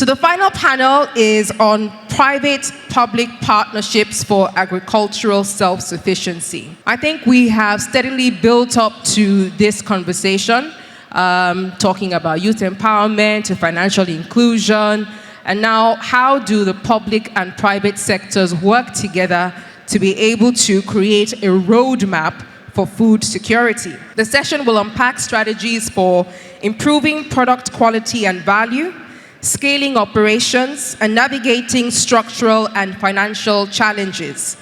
So the final panel is on private-public partnerships for agricultural self-sufficiency. I think we have steadily built up to this conversation, talking about youth empowerment, financial inclusion, and now how do the public and private sectors work together to be able to create a roadmap for food security. The session will unpack strategies for improving product quality and value, scaling operations, and navigating structural and financial challenges.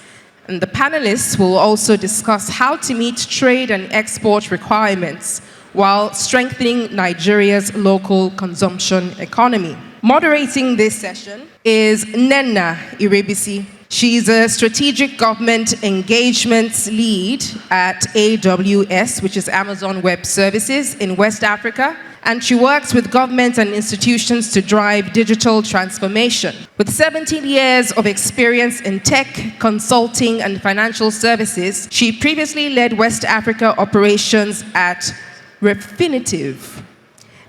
And the panelists will also discuss how to meet trade and export requirements while strengthening Nigeria's local consumption economy. Moderating this session is Nenna Irebisi. She's a strategic government engagements lead at AWS, which is Amazon Web Services in West Africa. And she works with governments and institutions to drive digital transformation. With 17 years of experience in tech, consulting, and financial services, she previously led West Africa operations at Refinitiv.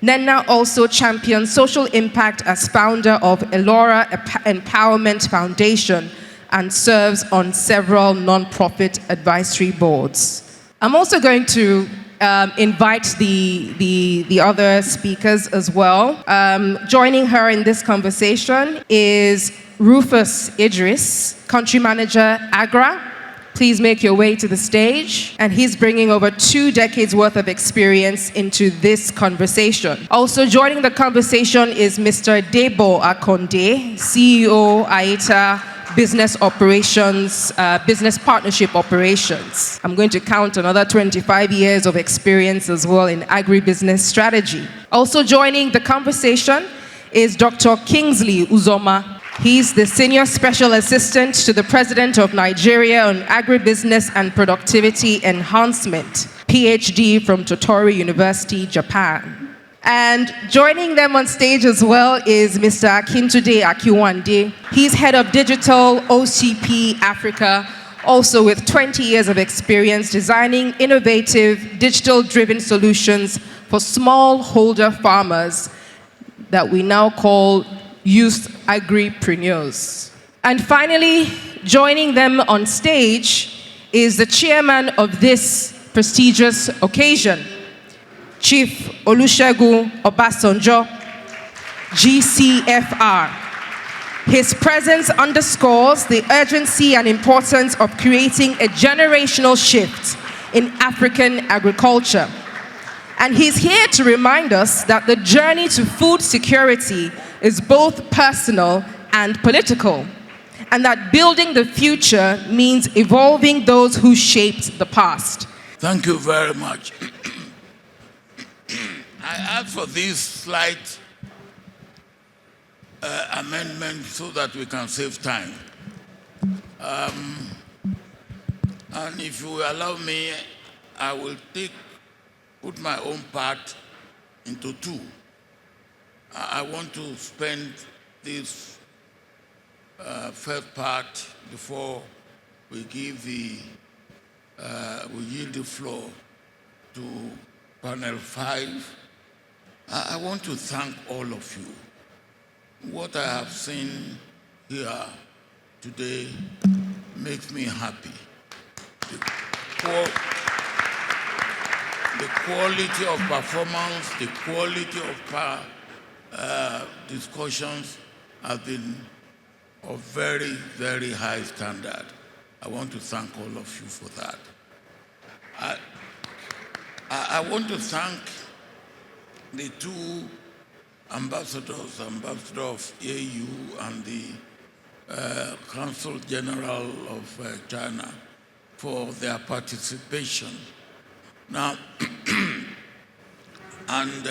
Nenna also champions social impact as founder of Elora Empowerment Foundation and serves on several non-profit advisory boards. I'm also going to invite the other speakers as well. Joining her in this conversation is Rufus Idris, Country Manager, Agra. Please make your way to the stage. And he's bringing over 2 decades worth of experience into this conversation. Also joining the conversation is Mr. Debo Akonde, CEO, Aita Business Operations, Business Partnership Operations. I'm going to count another 25 years of experience as well in agribusiness strategy. Also joining the conversation is Dr. Kingsley Uzoma. He's the Senior Special Assistant to the President of Nigeria on Agribusiness and Productivity Enhancement, PhD from Totori University, Japan. And joining them on stage as well is Mr. Akintude Akiwande. He's Head of Digital OCP Africa, also with 20 years of experience designing innovative, digital-driven solutions for smallholder farmers that we now call youth agripreneurs. And finally, joining them on stage is the chairman of this prestigious occasion, Chief Olusegun Obasanjo, GCFR. His presence underscores the urgency and importance of creating a generational shift in African agriculture. And he's here to remind us that the journey to food security is both personal and political, and that building the future means evolving those who shaped the past. Thank you very much. I asked for this slight amendment so that we can save time. And if you allow me, I will put my own part into 2. I want to spend this first part before we give we yield the floor to panel 5. I want to thank all of you. What I have seen here today makes me happy. The quality of performance, the quality of discussions have been of very, very high standard. I want to thank all of you for that. I want to thank the 2 ambassadors, Ambassador of AU and the Consul General of China, for their participation. Now, and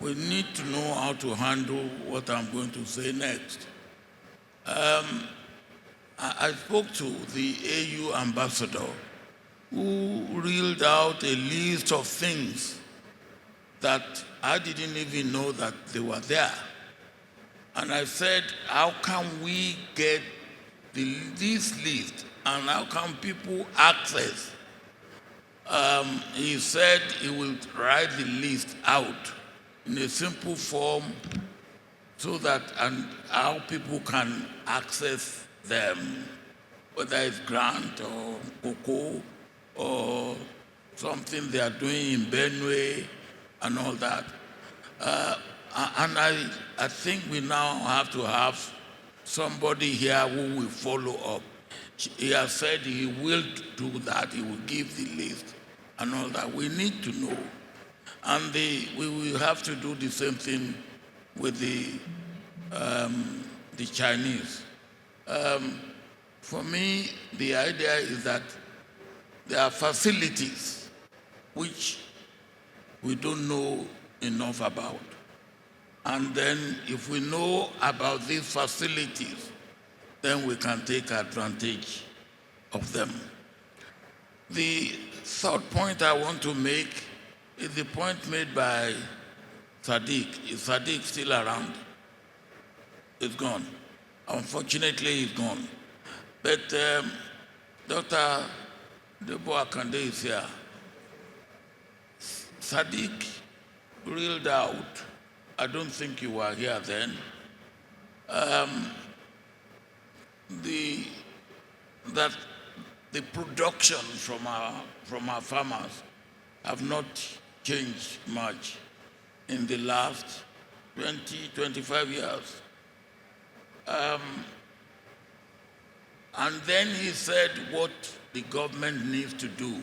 we need to know how to handle what I'm going to say next. I spoke to the AU ambassador who reeled out a list of things that I didn't even know that they were there. And I said, how can we get this list and how can people access? He said he will write the list out in a simple form so that and how people can access them, whether it's grant or cocoa or something they are doing in Benue and all that. And I think we now have to have somebody here who will follow up. He has said he will do that, he will give the list and all that. We need to know. And we will have to do the same thing with the Chinese. For me, the idea is that there are facilities which we don't know enough about. And then if we know about these facilities, then we can take advantage of them. The third point I want to make is the point made by Sadiq. Is Sadiq still around? He's gone. Unfortunately, he's gone. But Dr. Debo Akande is here. Sadiq reeled out, I don't think you were here then, that the production from our farmers have not changed much in the last 20, 25 years. And then he said what the government needs to do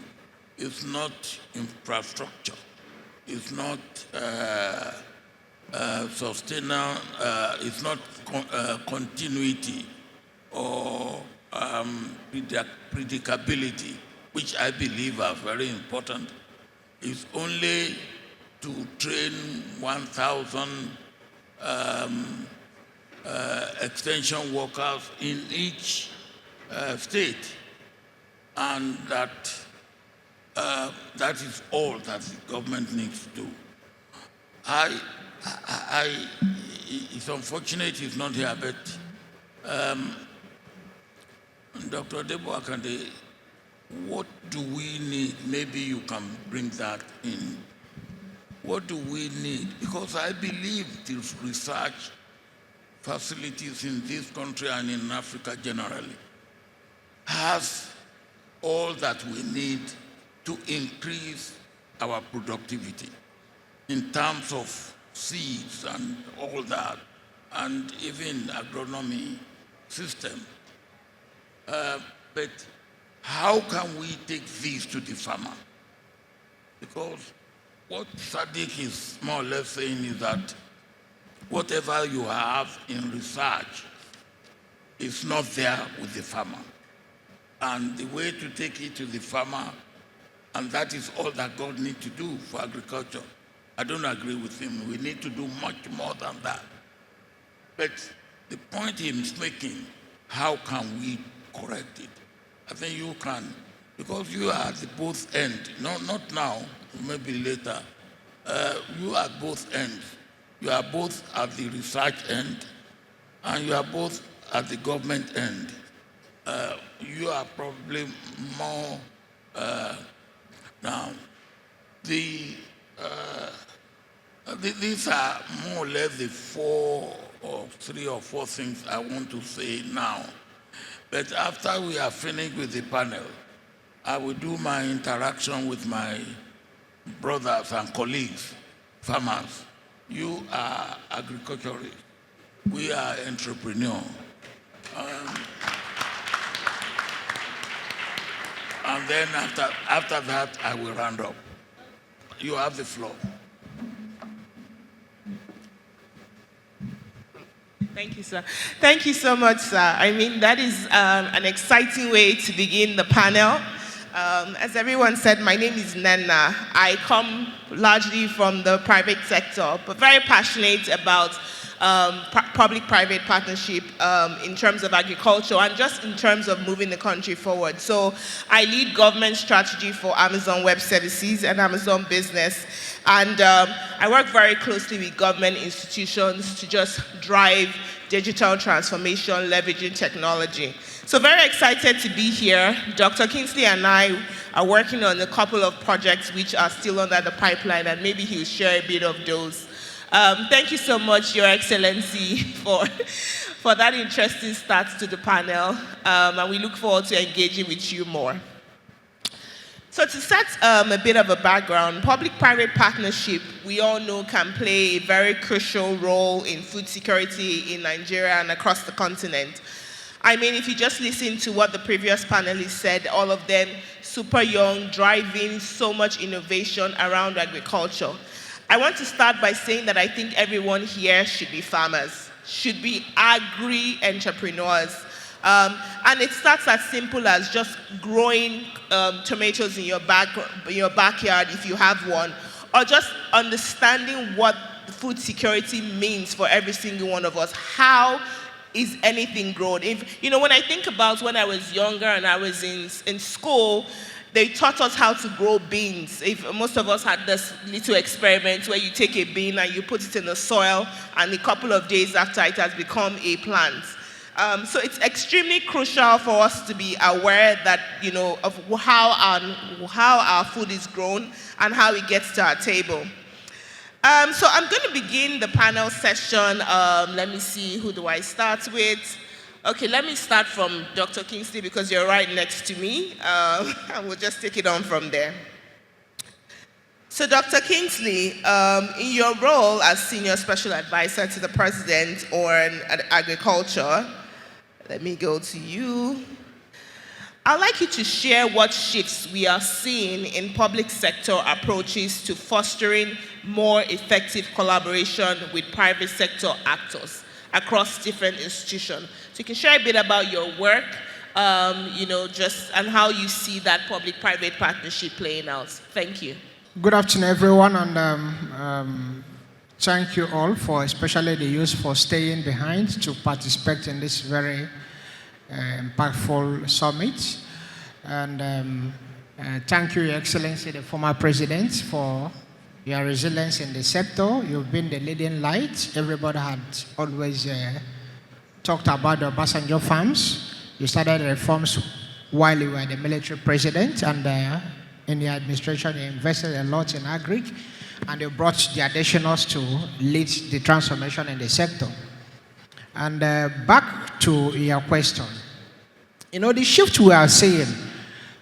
is not infrastructure, it's not sustainable, it's not continuity or predictability, which I believe are very important. It's only to train 1,000 extension workers in each state, and that is all that the government needs to do. It's unfortunate he's not here, but Dr. Debo Akande, what do we need? Maybe you can bring that in. What do we need? Because I believe the research facilities in this country and in Africa generally has all that we need to increase our productivity in terms of seeds and all that, and even agronomy system. But how can we take these to the farmer? Because what Sadiq is more or less saying is that whatever you have in research is not there with the farmer. And the way to take it to the farmer, and that is all that God needs to do for agriculture. I don't agree with him. We need to do much more than that. But the point he's making, how can we correct it? I think you can, because you are at the both end. No, not now, maybe later. You are at both ends. You are both at the research end, and you are both at the government end. You are probably more now. These are more or less the three or four things I want to say now. But after we are finished with the panel, I will do my interaction with my brothers and colleagues, farmers. You are agriculturists. We are entrepreneurs. And then after that, I will round up. You have the floor. Thank you, sir. Thank you so much, sir. I mean, that is an exciting way to begin the panel. As everyone said, my name is Nana. I come largely from the private sector, but very passionate about public-private partnership in terms of agriculture and just in terms of moving the country forward. So I lead government strategy for Amazon Web Services and Amazon Business. And I work very closely with government institutions to just drive digital transformation, leveraging technology. So very excited to be here. Dr. Kingsley and I are working on a couple of projects which are still under the pipeline, and maybe he'll share a bit of those Thank you so much, Your Excellency, for that interesting start to the panel, and we look forward to engaging with you more. So to set a bit of a background, public-private partnership, we all know, can play a very crucial role in food security in Nigeria and across the continent. I mean, if you just listen to what the previous panelists said, all of them super young, driving so much innovation around agriculture. I want to start by saying that I think everyone here should be farmers, should be agri-entrepreneurs. And it starts as simple as just growing tomatoes in your backyard if you have one, or just understanding what food security means for every single one of us. How is anything grown? If, when I think about when I was younger and I was in school, they taught us how to grow beans. Most of us had this little experiment where you take a bean and you put it in the soil, and a couple of days after it has become a plant. So it's extremely crucial for us to be aware that, of how our food is grown and how it gets to our table. So I'm going to begin the panel session. Let me see, who do I start with? Okay, let me start from Dr. Kingsley because you're right next to me, and we'll just take it on from there. So Dr. Kingsley, in your role as Senior Special Advisor to the President on Agriculture, let me go to you. I'd like you to share what shifts we are seeing in public sector approaches to fostering more effective collaboration with private sector actors across different institutions. So you can share a bit about your work, and how you see that public-private partnership playing out. Thank you. Good afternoon, everyone, and thank you all for, especially the youth, for staying behind to participate in this very impactful summit. And thank you, Your Excellency, the former President, for your resilience in the sector. You've been the leading light. Everybody had always talked about the Obasanjo farms. You started reforms while you were the military president, and in the administration, you invested a lot in agri, and you brought the additionals to lead the transformation in the sector. And back to your question. The shift we are seeing,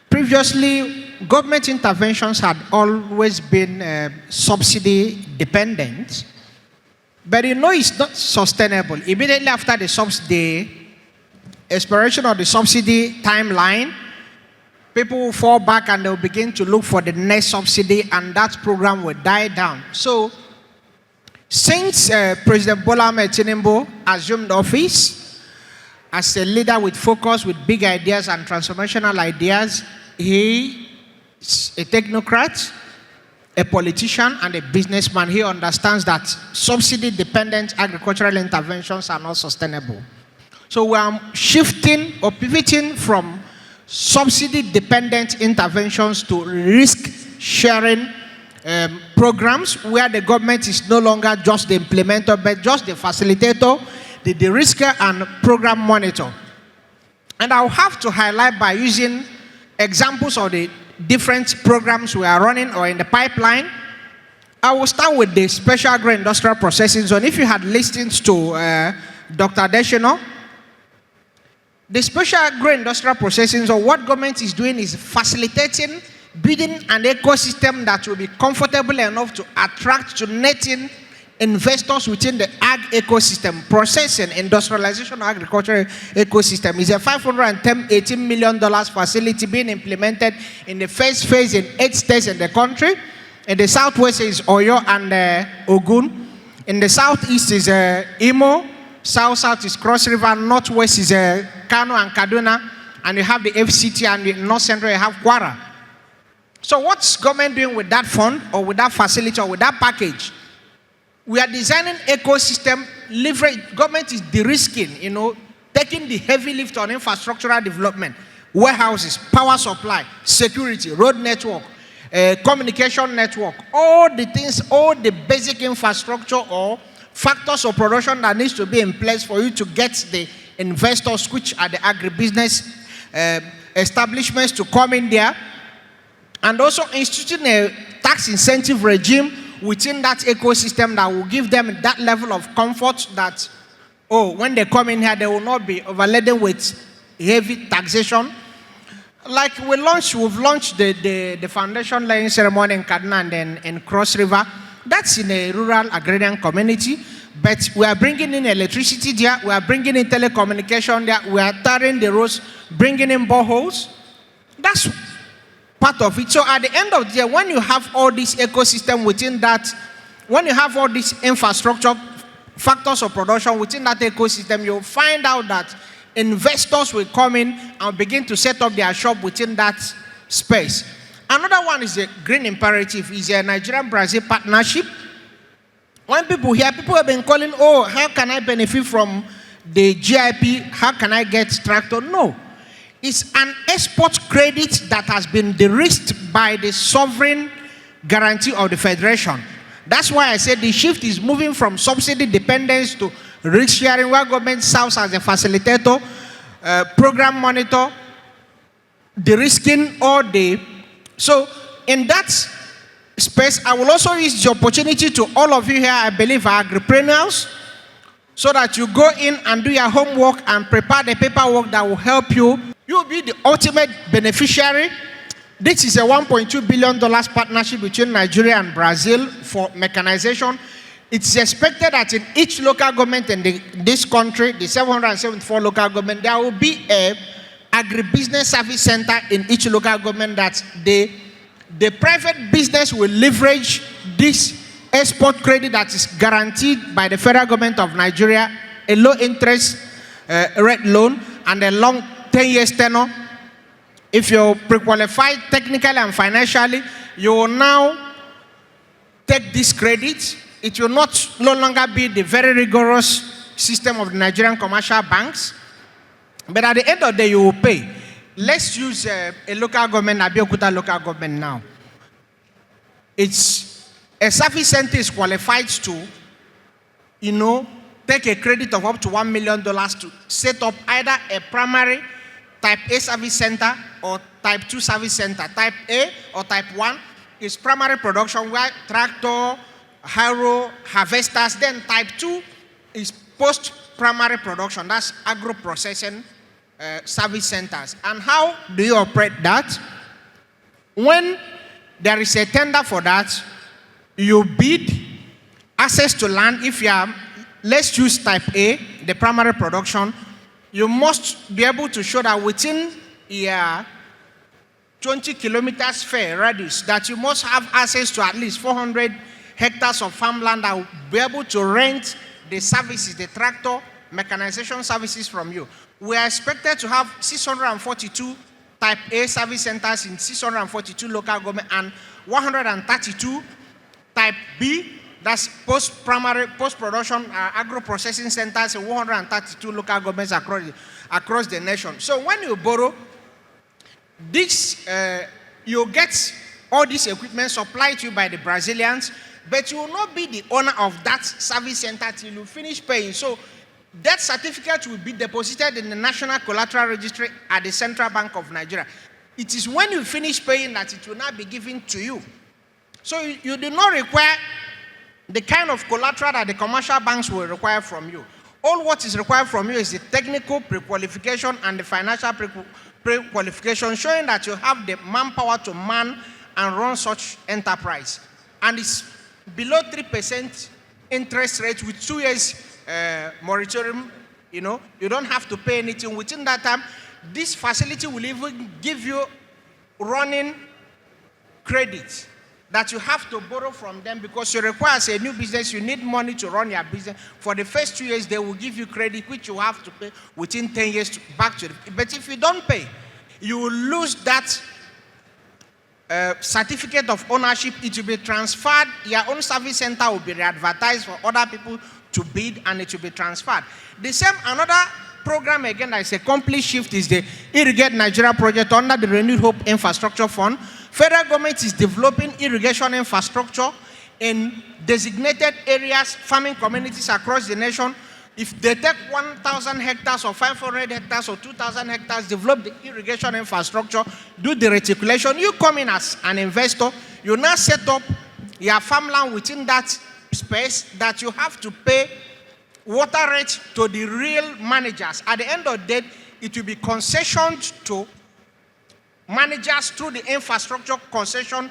previously, government interventions had always been subsidy dependent, but it's not sustainable. Immediately after the expiration of the subsidy timeline, people will fall back and they'll begin to look for the next subsidy, and that program will die down. So, since President Bola Ahmed Tinubu assumed office as a leader with focus, with big ideas and transformational ideas, he is a technocrat, a politician, and a businessman. He understands that subsidy-dependent agricultural interventions are not sustainable. So we are shifting or pivoting from subsidy-dependent interventions to risk-sharing programs where the government is no longer just the implementer, but just the facilitator, the de-risker, and program monitor. And I'll have to highlight by using examples of the different programs we are running or in the pipeline. I will start with the Special Agro-Industrial Processing Zone. If you had listened to Dr. Adeshino, the Special Agro-Industrial Processing Zone, what government is doing is facilitating building an ecosystem that will be comfortable enough to attract, to net in investors within the ag ecosystem. Processing, industrialization, agricultural ecosystem is a $518 million facility being implemented in the first phase in 8 states in the country. In the southwest is Oyo and Ogun. In the southeast is Imo. South is Cross River. Northwest is Kano and Kaduna. And you have the FCT, and the north central you have Kwara. So what's government doing with that fund or with that facility or with that package? We are designing ecosystem, leverage. Government is de-risking, taking the heavy lift on infrastructural development, warehouses, power supply, security, road network, communication network, all the things, all the basic infrastructure or factors of production that needs to be in place for you to get the investors, which are the agribusiness establishments, to come in there, and also instituting a tax incentive regime within that ecosystem that will give them that level of comfort that, oh, when they come in here, they will not be overladen with heavy taxation. Like we've launched the foundation laying ceremony in Kaduna and then in Cross River. That's in a rural agrarian community. But we are bringing in electricity there. We are bringing in telecommunication there. We are tarring the roads, bringing in boreholes. That's part of it. So at the end of the day, when you have all this ecosystem within that, when you have all these infrastructure factors of production within that ecosystem, you'll find out that investors will come in and begin to set up their shop within that space. Another one is the green imperative, is a Nigerian-Brazil partnership. When people hear, people have been calling, oh, how can I benefit from the GIP? How can I get tractor? No. It's an export credit that has been de-risked by the sovereign guarantee of the Federation. That's why I said the shift is moving from subsidy dependence to risk sharing, where government serves as a facilitator, program monitor, de-risking all day. So in that space, I will also use the opportunity to all of you here, I believe, are agripreneurs, so that you go in and do your homework and prepare the paperwork that will help you. You will be the ultimate beneficiary. This is a $1.2 billion partnership between Nigeria and Brazil for mechanization. It's expected that in each local government in this country, the 774 local government, there will be a agribusiness service center in each local government that the private business will leverage this export credit that is guaranteed by the federal government of Nigeria, a low interest rate loan and a long 10 years tenure. If you're pre-qualified technically and financially, you will now take this credit. It will no longer be the very rigorous system of the Nigerian commercial banks. But at the end of the day, you will pay. Let's use a local government, Abeokuta local government now. It's a service center is qualified to, take a credit of up to $1 million to set up either a primary type A service center or type 2 service center. Type A or type 1 is primary production where tractor, harrow, harvesters. Then type 2 is post-primary production. That's agro-processing service centers. And how do you operate that? When there is a tender for that, you bid access to land. If you are, let's use type A, the primary production, you must be able to show that within a 20 kilometers fair radius, that you must have access to at least 400 hectares of farmland that will be able to rent the services, the tractor, mechanization services from you. We are expected to have 642 type A service centers in 642 local government and 132 type B, that's post-production agro-processing centers in 132 local governments across the nation. So when you borrow, this, you get all this equipment supplied to you by the Brazilians, but you will not be the owner of that service center till you finish paying. So that certificate will be deposited in the National Collateral Registry at the Central Bank of Nigeria. It is when you finish paying that it will not be given to you. So you do not require the kind of collateral that the commercial banks will require from you. All what is required from you is the technical pre-qualification and the financial pre-qualification, showing that you have the manpower to man and run such enterprise. And it's below 3% interest rate with 2 years moratorium. You don't have to pay anything. Within that time, this facility will even give you running credit that you have to borrow from them, because you require, as a new business, you need money to run your business. For the first 2 years, they will give you credit, which you have to pay within 10 years back to them. But if you don't pay, you will lose that certificate of ownership. It will be transferred. Your own service center will be re-advertised for other people to bid, and it will be transferred. The same, another program again that is a complete shift is the Irrigate Nigeria project under the Renewed Hope Infrastructure Fund. Federal government is developing irrigation infrastructure in designated areas, farming communities across the nation. If they take 1,000 hectares or 500 hectares or 2,000 hectares, develop the irrigation infrastructure, do the reticulation, you come in as an investor, you now set up your farmland within that space, that you have to pay water rate to the real managers. At the end of the day, it will be concessioned to managers through the Infrastructure Concession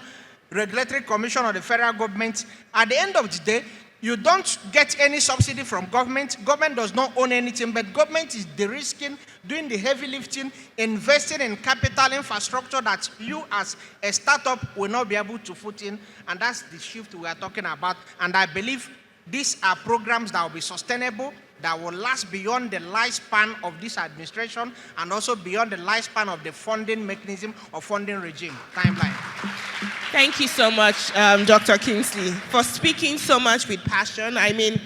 Regulatory Commission of the federal government. At the end of the day, you don't get any subsidy from government. Government does not own anything, but government is de-risking, doing the heavy lifting, investing in capital infrastructure that you as a startup will not be able to foot in. And that's the shift we are talking about. And I believe these are programs that will be sustainable, that will last beyond the lifespan of this administration and also beyond the lifespan of the funding mechanism or funding regime timeline. Thank you so much, Dr. Kingsley, for speaking so much with passion. I mean,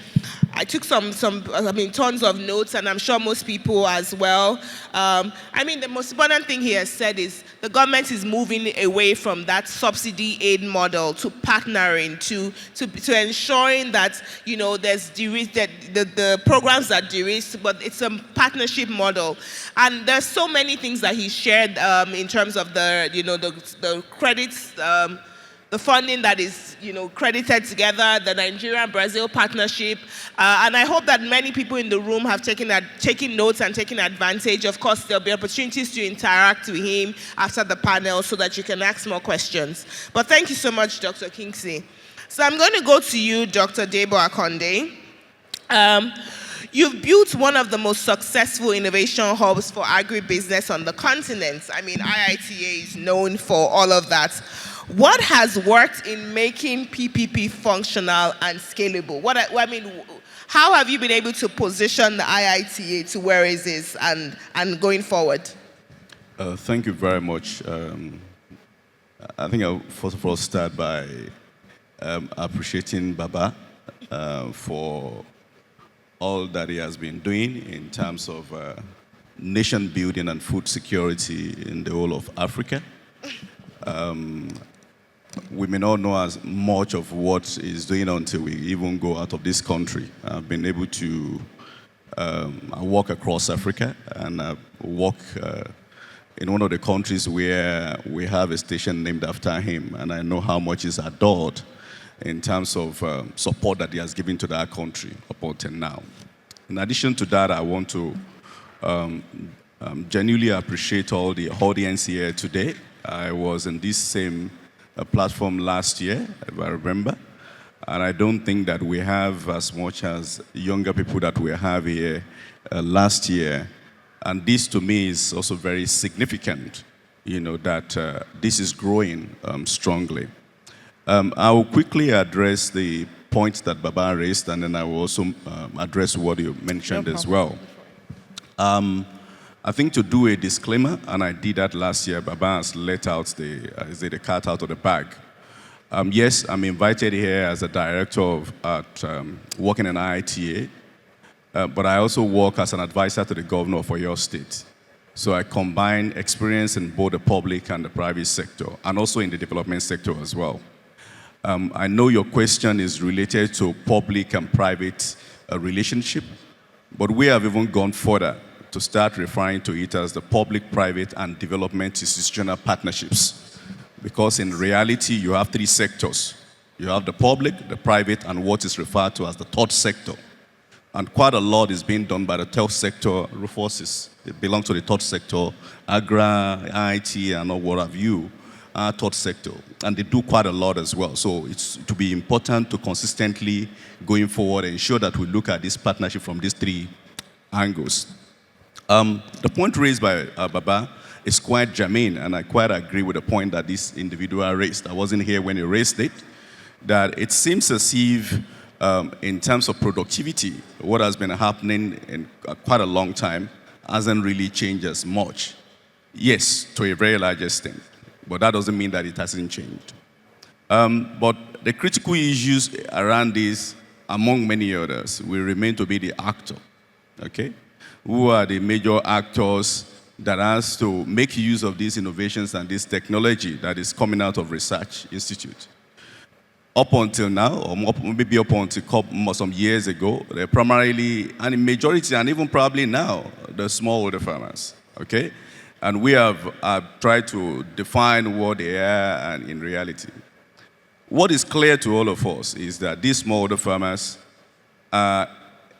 I took tons of notes, and I'm sure most people as well. I mean, the most important thing he has said is the government is moving away from that subsidy aid model to partnering, to ensuring that, you know, there's the programs are de-risked, but it's a partnership model. And there's so many things that he shared in terms of the credits, the funding that is, credited together, the Nigeria-Brazil partnership, and I hope that many people in the room have taken notes and taken advantage. Of course, there'll be opportunities to interact with him after the panel so that you can ask more questions. But thank you so much, Dr. Kingsley. So I'm going to go to you, Dr. Debo Akonde. You've built one of the most successful innovation hubs for agribusiness on the continent. I mean, IITA is known for all of that. What has worked in making PPP functional and scalable? How have you been able to position the IITA to where it is and going forward? Thank you very much. I think I'll first of all start by appreciating Baba for all that he has been doing in terms of nation building and food security in the whole of Africa. We may not know as much of what he's doing until we even go out of this country. I've been able to walk across Africa and walk in one of the countries where we have a station named after him, and I know how much he's adored in terms of support that he has given to that country up until now. In addition to that, I want to genuinely appreciate all the audience here today. I was in this same platform last year, if I remember, and I don't think that we have as much as younger people that we have here last year, and this to me is also very significant, that this is growing strongly. I will quickly address the points that Baba raised, and then I will also address what you mentioned as well. I think to do a disclaimer, and I did that last year, Baba has let out the cat out of the bag. Yes, I'm invited here as a director working in IITA, but I also work as an advisor to the governor of your state. So I combine experience in both the public and the private sector, and also in the development sector as well. I know your question is related to public and private relationship, but we have even gone further to start referring to it as the public, private, and development institutional partnerships. Because in reality, you have three sectors. You have the public, the private, and what is referred to as the third sector. And quite a lot is being done by the third sector resources. It belongs to the third sector, Agra, IT, and what have you, third sector. And they do quite a lot as well. So it's to be important to consistently going forward and ensure that we look at this partnership from these three angles. The point raised by Baba is quite germane, and I quite agree with the point that this individual raised. I wasn't here when he raised it, that it seems as if in terms of productivity, what has been happening in quite a long time hasn't really changed as much. Yes, to a very large extent, but that doesn't mean that it hasn't changed. But the critical issues around this, among many others, will remain to be the actor, okay? Who are the major actors that has to make use of these innovations and this technology that is coming out of Research Institute. Up until now, or maybe up until some years ago, they're primarily, and in majority, and even probably now, the smallholder farmers, okay? And we have tried to define what they are and in reality. what is clear to all of us is that these smallholder farmers are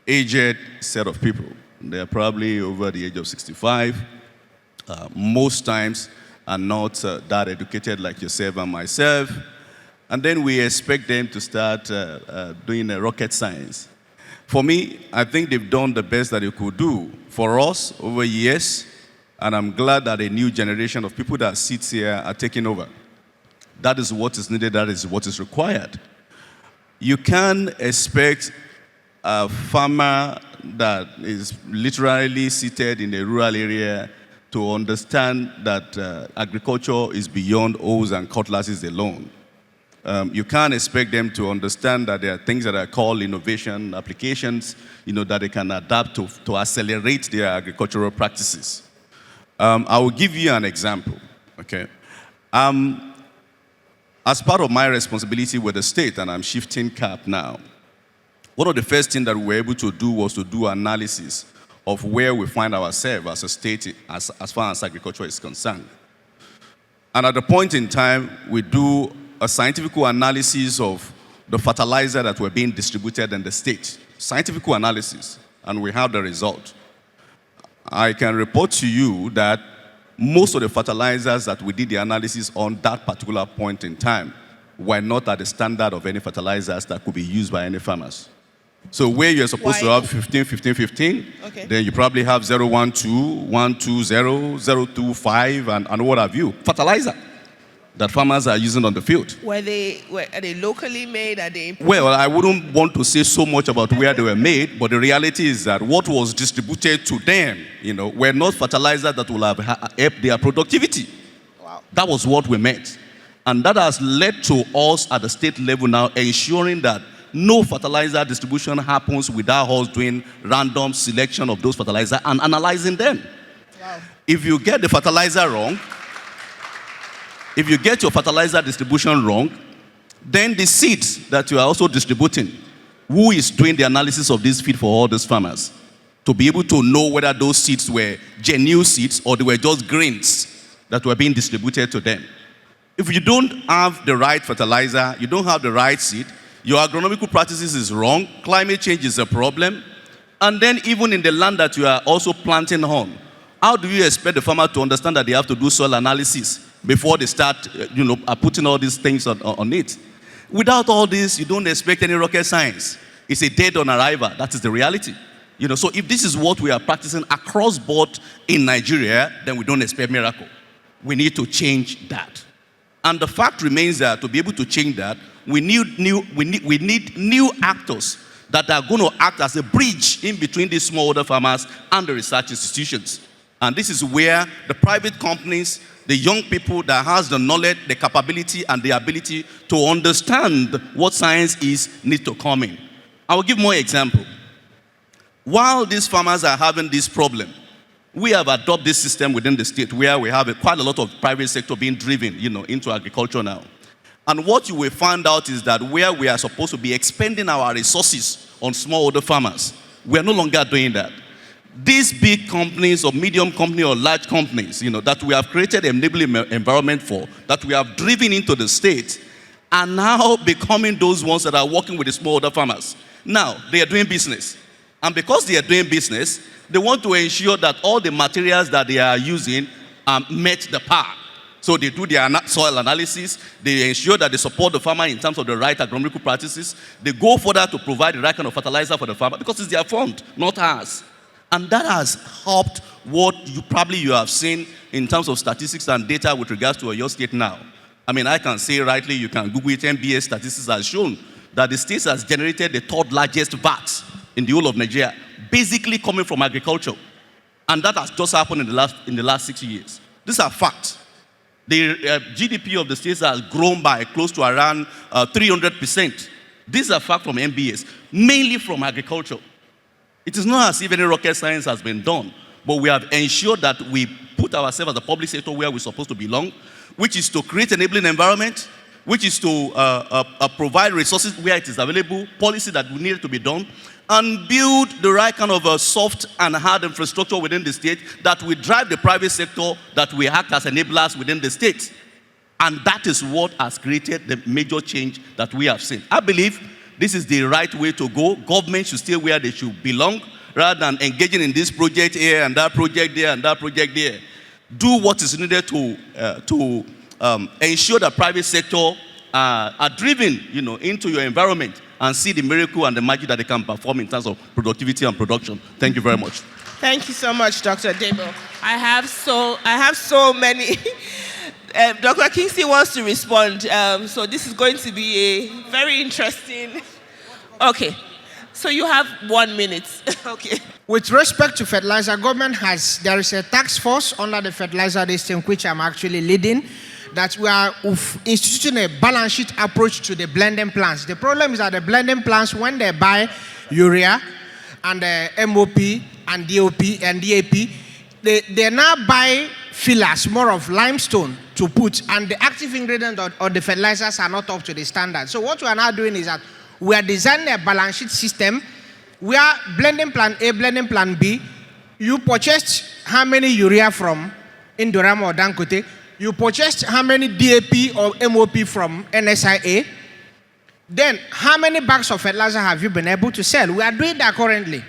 aged set of people. They're probably over the age of 65. Most times are not that educated like yourself and myself. And then we expect them to start doing rocket science. For me, I think they've done the best that they could do for us over years, and I'm glad that a new generation of people that sits here are taking over. That is what is needed, that is what is required. You can't expect a farmer that is literally seated in a rural area to understand that agriculture is beyond hoes and cutlasses alone. You can't expect them to understand that there are things that are called innovation applications, that they can adapt to accelerate their agricultural practices. I will give you an example, okay? As part of my responsibility with the state, and I'm shifting cap now, one of the first things that we were able to do was to do analysis of where we find ourselves as a state as far as agriculture is concerned. And at the point in time, we do a scientific analysis of the fertilizer that were being distributed in the state. Scientific analysis, and we have the result. I can report to you that most of the fertilizers that we did the analysis on that particular point in time were not at the standard of any fertilizers that could be used by any farmers. So where you're supposed to have 15, 15, 15, okay, then you probably have 012, 120, 025, and what have you. Fertilizer that farmers are using on the field. Are they locally made? Are they imported? Well, I wouldn't want to say so much about where they were made, but the reality is that what was distributed to them, were not fertilizers that will have helped their productivity. Wow. That was what we meant. And that has led to us at the state level now ensuring that no fertilizer distribution happens without us doing random selection of those fertilizers and analyzing them. Wow. If you get the fertilizer wrong, if you get your fertilizer distribution wrong, then the seeds that you are also distributing, who is doing the analysis of this feed for all these farmers? To be able to know whether those seeds were genuine seeds or they were just grains that were being distributed to them. If you don't have the right fertilizer, you don't have the right seed, your agronomical practices is wrong, climate change is a problem, and then even in the land that you are also planting on, how do you expect the farmer to understand that they have to do soil analysis before they start, putting all these things on it? Without all this, you don't expect any rocket science. It's a dead on arrival. That is the reality. So if this is what we are practicing across board in Nigeria, then we don't expect miracle. We need to change that. And the fact remains that to be able to change that, we need new actors that are going to act as a bridge in between these smallholder farmers and the research institutions. And this is where the private companies, the young people that has the knowledge, the capability, and the ability to understand what science is, need to come in. I will give more example. While these farmers are having this problem, we have adopted this system within the state where we have quite a lot of private sector being driven, into agriculture now. And what you will find out is that where we are supposed to be expending our resources on smallholder farmers, we are no longer doing that. These big companies or medium companies or large companies, that we have created an enabling environment for, that we have driven into the state, are now becoming those ones that are working with the smallholder farmers. Now, they are doing business. And because they are doing business, they want to ensure that all the materials that they are using met the par. So they do their soil analysis, they ensure that they support the farmer in terms of the right agronomical practices, they go further to provide the right kind of fertilizer for the farmer because it's their fund, not ours. And that has helped what you have seen in terms of statistics and data with regards to your state now. I mean, I can say rightly, you can Google it, MBS statistics has shown that the state has generated the third largest VAT in the whole of Nigeria, basically coming from agriculture. And that has just happened in the last 6 years. These are facts. The GDP of the states has grown by close to around 300%. These are facts from MBS, mainly from agriculture. It is not as if any rocket science has been done, but we have ensured that we put ourselves as the public sector where we're supposed to belong, which is to create an enabling environment, which is to provide resources where it is available, policy that needed to be done, and build the right kind of a soft and hard infrastructure within the state that will drive the private sector, that will act as enablers within the state. And that is what has created the major change that we have seen. I believe this is the right way to go. Government should stay where they should belong, rather than engaging in this project here and that project there and that project there. Do what is needed to ensure that private sector are driven, into your environment and see the miracle and the magic that they can perform in terms of productivity and production. Thank you very much. Thank you so much, Dr. Debo. I have so many. Dr. Kingsley wants to respond, so this is going to be a very interesting. Okay, so you have 1 minute. Okay. With respect to fertilizer, there is a task force under the fertilizer system, which I'm actually leading, that we are instituting a balance sheet approach to the blending plants. The problem is that the blending plants, when they buy urea and MOP and DOP and DAP, they now buy fillers, more of limestone to put, and the active ingredient of the fertilizers are not up to the standard. So what we are now doing is that we are designing a balance sheet system where blending plan A, blending plan B, you purchased how many urea from Indorama or Dangote, you purchased how many DAP or MOP from NSIA, then how many bags of fertilizer have you been able to sell? We are doing that currently.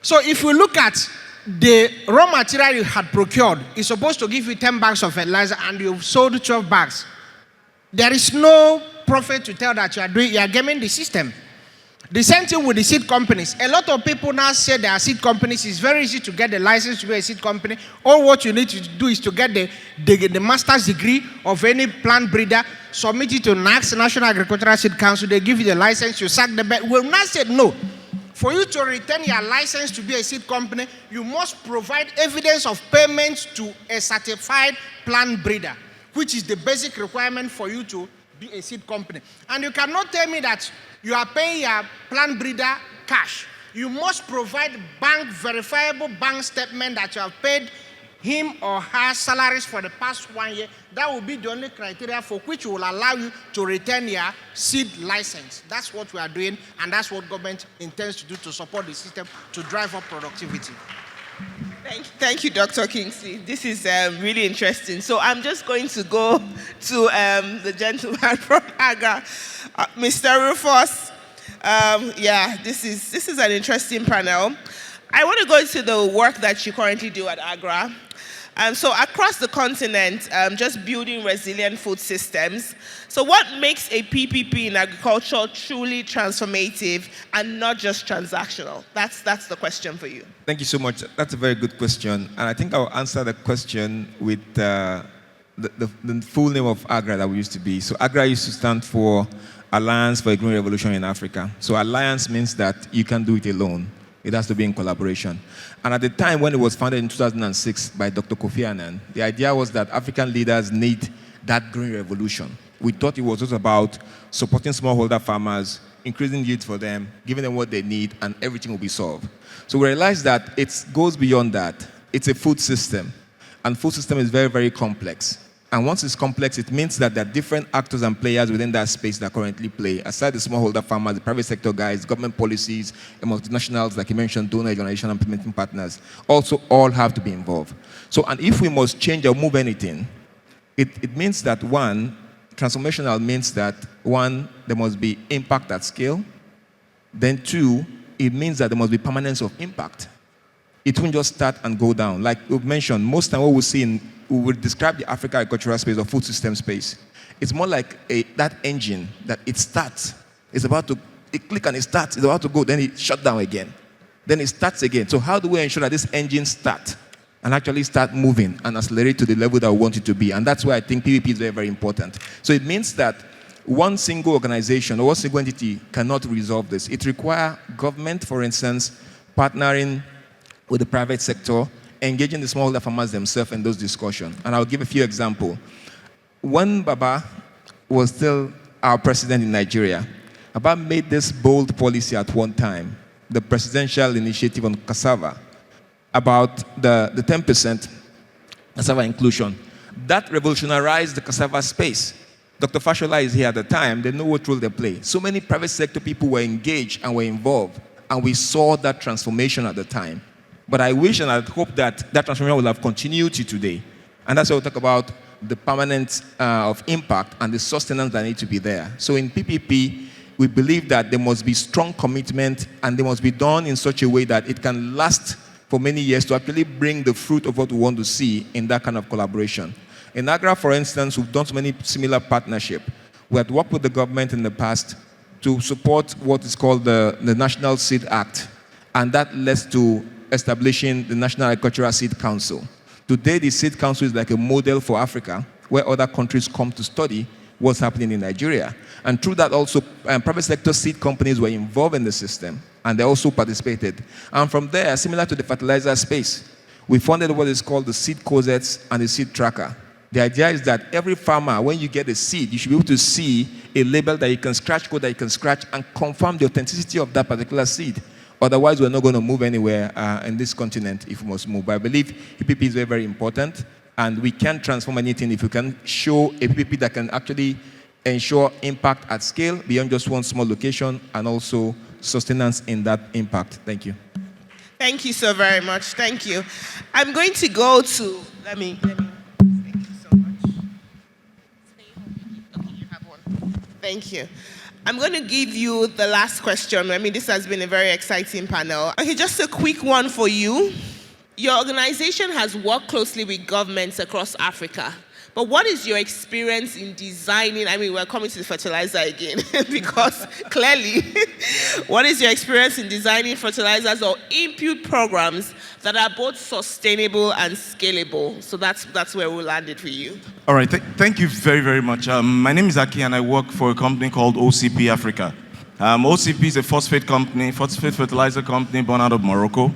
So if we look at the raw material you had procured, is supposed to give you 10 bags of fertilizer and you've sold 12 bags. There is no profit to tell that you are gaming the system. The same thing with the seed companies. A lot of people now say there are seed companies. It's very easy to get the license to be a seed company. All what you need to do is to get the master's degree of any plant breeder, submit it to NACS, National Agricultural Seed Council. They give you the license, you sack the bed. Well, now said no. For you to retain your license to be a seed company, you must provide evidence of payment to a certified plant breeder, which is the basic requirement for you to be a seed company. And you cannot tell me that you are paying your plant breeder cash. You must provide verifiable bank statement that you have paid him or her salaries for the past 1 year. That will be the only criteria for which will allow you to retain your seed license. That's what we are doing, and that's what government intends to do to support the system to drive up productivity. Thank you, Dr. Kingsley. This is really interesting. So I'm just going to go to the gentleman from AGA, Mr. Rufus. This is an interesting panel. I want to go into the work that you currently do at AGRA. So across the continent, just building resilient food systems. So what makes a PPP in agriculture truly transformative and not just transactional? That's the question for you. Thank you so much. That's a very good question. And I think I'll answer the question with the full name of AGRA that we used to be. So AGRA used to stand for Alliance for a Green Revolution in Africa. So alliance means that you can't do it alone. It has to be in collaboration. And at the time when it was founded in 2006 by Dr. Kofi Annan, the idea was that African leaders need that green revolution. We thought it was just about supporting smallholder farmers, increasing yields for them, giving them what they need, and everything will be solved. So we realized that it goes beyond that. It's a food system, and food system is very, very complex. And once it's complex, it means that there are different actors and players within that space that currently play. Aside the smallholder farmers, the private sector guys, government policies, and multinationals, like you mentioned, donor organization and implementing partners, also all have to be involved. So, and if we must change or move anything, it means that one, transformational means that one, there must be impact at scale. Then two, it means that there must be permanence of impact. It won't just start and go down. Like we've mentioned, most time what we see we would describe the Africa agricultural space or food system space. It's more like that engine that it starts. It's about to click and it starts. It's about to go, then it shuts down again. Then it starts again. So how do we ensure that this engine starts and actually start moving and accelerate to the level that we want it to be? And that's why I think PPP is very, very important. So it means that one single organization or one single entity cannot resolve this. It requires government, for instance, partnering with the private sector, engaging the smallholder farmers themselves in those discussions. And I'll give a few examples. When Baba was still our president in Nigeria, Baba made this bold policy at one time, the presidential initiative on cassava, about the 10% cassava inclusion. That revolutionized the cassava space. Dr. Fashola is here at the time. They know what role they play. So many private sector people were engaged and were involved, and we saw that transformation at the time. But I wish and I hope that that transformation will have continued to today. And that's why we talk about the permanent of impact and the sustenance that need to be there. So in PPP, we believe that there must be strong commitment and they must be done in such a way that it can last for many years to actually bring the fruit of what we want to see in that kind of collaboration. In Agra, for instance, we've done so many similar partnerships. We had worked with the government in the past to support what is called the National Seed Act, and that led to establishing the National Agricultural Seed Council. Today, the Seed Council is like a model for Africa, where other countries come to study what's happening in Nigeria. And through that also, private sector seed companies were involved in the system, and they also participated. And from there, similar to the fertilizer space, we funded what is called the seed corsets and the seed tracker. The idea is that every farmer, when you get a seed, you should be able to see a label that you can scratch, code that you can scratch, and confirm the authenticity of that particular seed. Otherwise, we're not going to move anywhere in this continent if we must move. But I believe PPP is very, very important, and we can transform anything if we can show a PPP that can actually ensure impact at scale beyond just one small location, and also sustenance in that impact. Thank you. Thank you so very much. Thank you. I'm going to go to, let me. Thank you so much. Okay, you have one. Thank you. I'm going to give you the last question. I mean, this has been a very exciting panel. Okay, just a quick one for you. Your organization has worked closely with governments across Africa. But what is your experience in designing, I mean, we're coming to the fertilizer again, because clearly, what is your experience in designing fertilizers or input programs that are both sustainable and scalable? So that's where we'll land it for you. All right, thank you very, very much. My name is Aki, and I work for a company called OCP Africa. OCP is a phosphate company, phosphate fertilizer company born out of Morocco.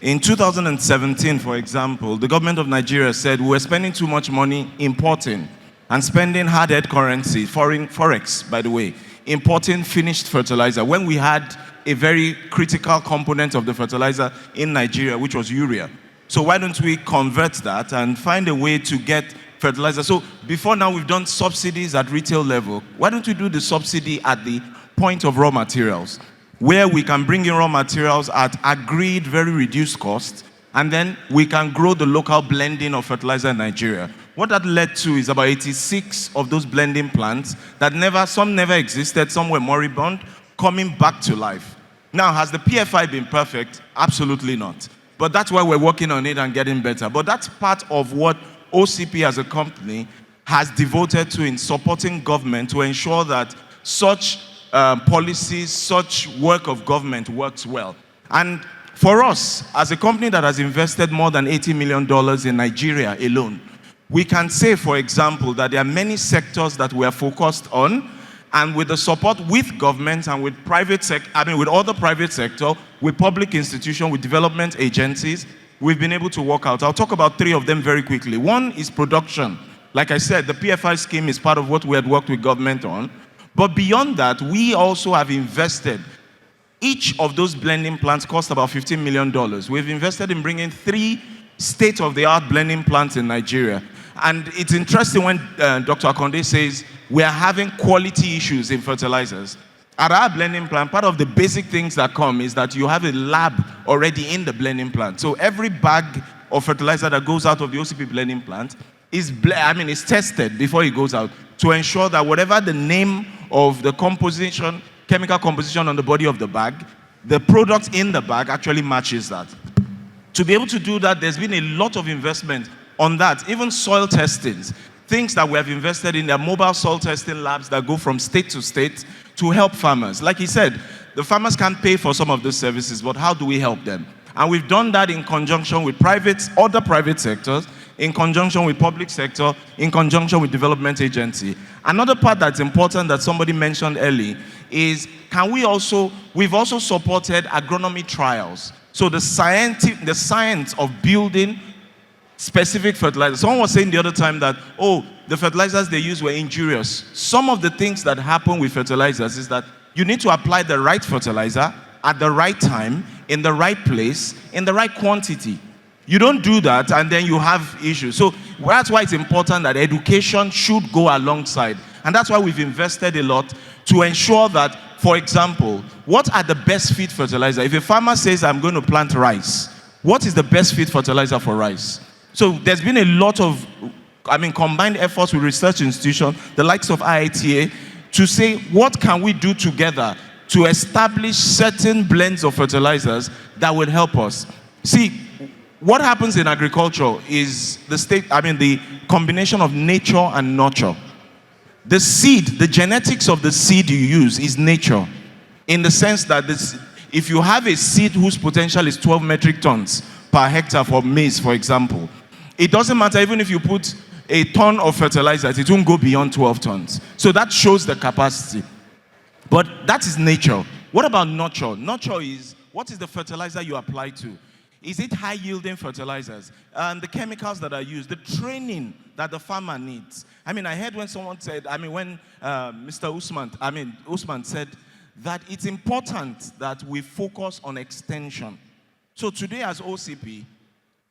In 2017, for example, the government of Nigeria said we were spending too much money importing and spending hard-earned currency, forex, by the way, importing finished fertilizer when we had a very critical component of the fertilizer in Nigeria, which was urea. So why don't we convert that and find a way to get fertilizer? So before now, we've done subsidies at retail level. Why don't we do the subsidy at the point of raw materials, where we can bring in raw materials at agreed, very reduced cost, and then we can grow the local blending of fertilizer in Nigeria. What that led to is about 86 of those blending plants that some never existed, some were moribund, coming back to life. Now, has the PFI been perfect? Absolutely not. But that's why we're working on it and getting better. But that's part of what OCP as a company has devoted to in supporting government to ensure that such policies, such work of government works well. And for us, as a company that has invested more than $80 million in Nigeria alone, we can say, for example, that there are many sectors that we are focused on, and with the support with government and with with other private sector, with public institutions, with development agencies, we've been able to work out. I'll talk about 3 of them very quickly. One is production. Like I said, the PFI scheme is part of what we had worked with government on. But beyond that, we also have invested. Each of those blending plants cost about $15 million. We've invested in bringing 3 state-of-the-art blending plants in Nigeria. And it's interesting when Dr. Akonde says we are having quality issues in fertilizers. At our blending plant, part of the basic things that come is that you have a lab already in the blending plant. So every bag of fertilizer that goes out of the OCP blending plant is tested before it goes out to ensure that whatever the name of the composition, chemical composition on the body of the bag, the product in the bag actually matches that. To be able to do that, there's been a lot of investment on that. Even soil testings, things that we have invested in, the mobile soil testing labs that go from state to state to help farmers. Like he said, the farmers can't pay for some of those services, but how do we help them? And we've done that in conjunction with other private sectors, in conjunction with public sector, in conjunction with development agency. Another part that's important that somebody mentioned early is we've also supported agronomy trials. So the science of building specific fertilizers. Someone was saying the other time that, the fertilizers they used were injurious. Some of the things that happen with fertilizers is that you need to apply the right fertilizer at the right time, in the right place, in the right quantity. You don't do that and then you have issues. So that's why it's important that education should go alongside. And that's why we've invested a lot to ensure that, for example, what are the best feed fertilizer? If a farmer says, I'm going to plant rice, what is the best feed fertilizer for rice? So there's been a lot of combined efforts with research institutions, the likes of IITA, to say what can we do together to establish certain blends of fertilizers that will help us. See, what happens in agriculture is the combination of nature and nurture. The seed, the genetics of the seed you use is nature, in the sense that if you have a seed whose potential is 12 metric tons per hectare for maize, for example, it doesn't matter even if you put a ton of fertilizers, it won't go beyond 12 tons. So that shows the capacity. But that is nature. What about nurture? Nurture is, what is the fertilizer you apply to? Is it high-yielding fertilizers? And the chemicals that are used, the training that the farmer needs. I heard when someone said, when Mr. Usman said that it's important that we focus on extension. So today as OCP,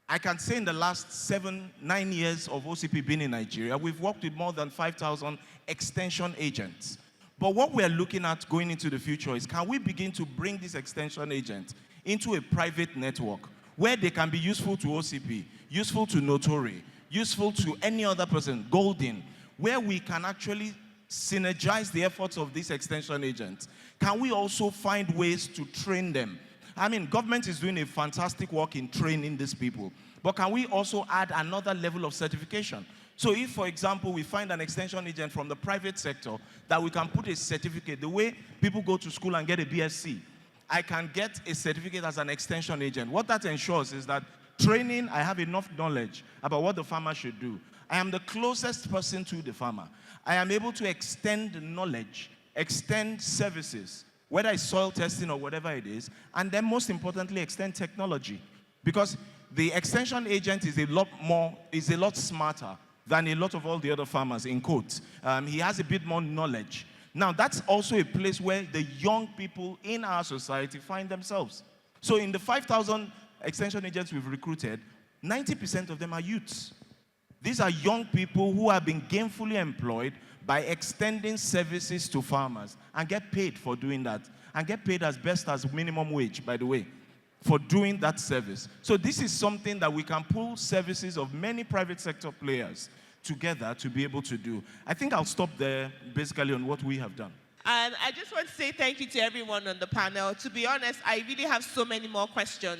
I can say in the last 7-9 years of OCP being in Nigeria, we've worked with more than 5,000 extension agents. But what we're looking at going into the future is, can we begin to bring these extension agents into a private network where they can be useful to OCP, useful to Notori, useful to any other person, Golden, where we can actually synergize the efforts of these extension agents? Can we also find ways to train them? Government is doing a fantastic work in training these people, but can we also add another level of certification? So if, for example, we find an extension agent from the private sector that we can put a certificate, the way people go to school and get a BSc, I can get a certificate as an extension agent. What that ensures is that training, I have enough knowledge about what the farmer should do. I am the closest person to the farmer. I am able to extend knowledge, extend services, whether it's soil testing or whatever it is, and then most importantly, extend technology. Because the extension agent is a lot smarter than a lot of all the other farmers, in quotes. He has a bit more knowledge. Now, that's also a place where the young people in our society find themselves. So in the 5,000 extension agents we've recruited, 90% of them are youths. These are young people who have been gainfully employed by extending services to farmers and get paid for doing that. And get paid as best as minimum wage, by the way, for doing that service. So this is something that we can pull services of many private sector players together to be able to do. I think I'll stop there, basically, on what we have done. And I just want to say thank you to everyone on the panel. To be honest, I really have so many more questions.